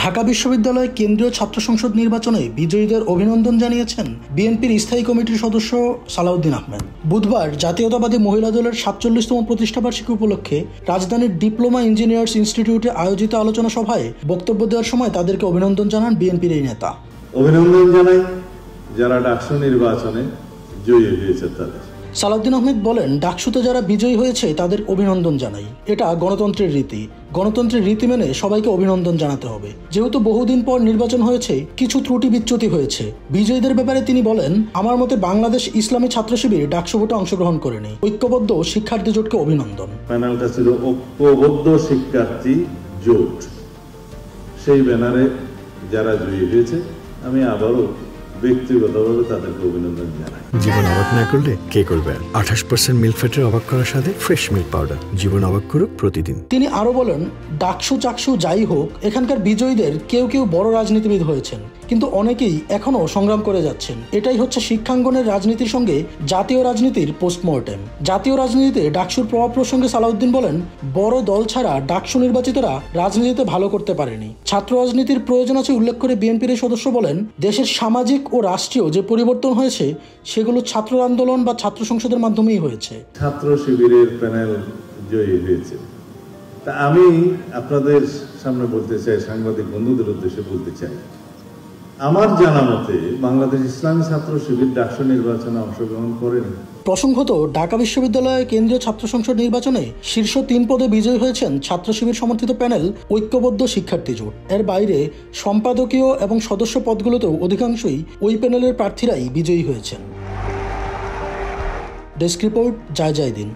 ঢাকা বিশ্ববিদ্যালয় কেন্দ্রীয় ছাত্র সংসদ নির্বাচনে বিজয়ীদের অভিনন্দন জানিয়েছেন বিএনপির স্থায়ী কমিটির সদস্য সালাউদ্দিন আহমেদ। বুধবার জাতীয়তাবাদী মহিলা দলের ৪৭তম প্রতিষ্ঠাবার্ষিকী উপলক্ষে রাজধানীর ডিপ্লোমা ইঞ্জিনিয়ার্স ইনস্টিটিউটে আয়োজিত আলোচনা সভায় বক্তব্য দেওয়ার সময় তাদেরকে অভিনন্দন জানান বিএনপির এই নেতা। অভিনন্দন জানাই যারা ডাকসু নির্বাচনে জয়ী হয়েছে তাদের। সালাউদ্দিন আহমেদ বলেন, ডাকসুতে যারা বিজয়ী হয়েছে তাদের অভিনন্দন জানাই। এটা গণতন্ত্রের রীতি। গণতন্ত্রের রীতি মেনে সবাইকে অভিনন্দন জানাতে হবে। যেহেতু বহুদিন পর নির্বাচন হয়েছে, কিছু ত্রুটি বিচ্যুতি হয়েছে। বিজয়ীদের ব্যাপারে তিনি বলেন, আমার মতে বাংলাদেশ ইসলামী ছাত্র শিবির ডাকসু ভোটে অংশগ্রহণ করেনি। ঐক্যবদ্ধ শিক্ষার্থী জোটকে অভিনন্দন। প্যানেলটা ছিল ঐক্যবদ্ধ শিক্ষার্থী জোট। সেই ব্যানারে যারা জয়ী হয়েছে আমি আবারও ব্যক্তিগতভাবে তাদেরকে অভিনন্দন জানাই। জীবন অবাক না করলে কে করবে? 28% মিল্ক ফ্যাটের অবাক করার সাথে ফ্রেশ মিল্ক পাউডার। জীবন অবাক করুক প্রতিদিন। তিনি আরো বলেন, ডাকসু চাকসু যাই হোক, এখানকার বিজয়ীদের কেউ কেউ বড় রাজনীতিবিদ হয়েছেন, কিন্তু অনেকেই এখনো সংগ্রাম করে যাচ্ছেন। এটাই হচ্ছে শিক্ষাঙ্গনের রাজনীতির সঙ্গে জাতীয় রাজনীতির পোস্টমর্টেম। জাতীয় রাজনীতিতে ডাকসুর প্রভাব প্রসঙ্গে সালাউদ্দিন বলেন, বড় দল ছাড়া ডাকসু নির্বাচিতরা রাজনীতিতে ভালো করতে পারেনি। ছাত্র রাজনীতির প্রয়োজন আছে উল্লেখ করে বিএনপির সদস্য বলেন, দেশের সামাজিক ও রাষ্ট্রীয় যে পরিবর্তন হয়েছে সেগুলো ছাত্র আন্দোলন বা ছাত্র সংসদের মাধ্যমেই হয়েছে। ছাত্র শিবিরের প্যানেল জয়ী হয়েছে। তা আমি আপনাদের সামনে বলতে চাই, সাংবাদিক বন্ধুদের উদ্দেশ্যে বলতে চাই, আমার জানা মতে বাংলাদেশ ইসলামী ছাত্র শিবির ডাকসু নির্বাচনে অংশগ্রহণ করেনি। প্রসঙ্গত, ঢাকা বিশ্ববিদ্যালয় কেন্দ্রীয় ছাত্র সংসদ নির্বাচনে শীর্ষ 3 পদে বিজয়ী হয়েছেন ছাত্র শিবির সমর্থিত প্যানেল ঐক্যবদ্ধ শিক্ষার্থী জোট। এর বাইরে সম্পাদকীয় এবং সদস্য পদগুলোতেও অধিকাংশই ওই প্যানেলের প্রার্থীরাই বিজয়ী হয়েছেন। ডেস্ক রিপোর্ট, জয় দিন।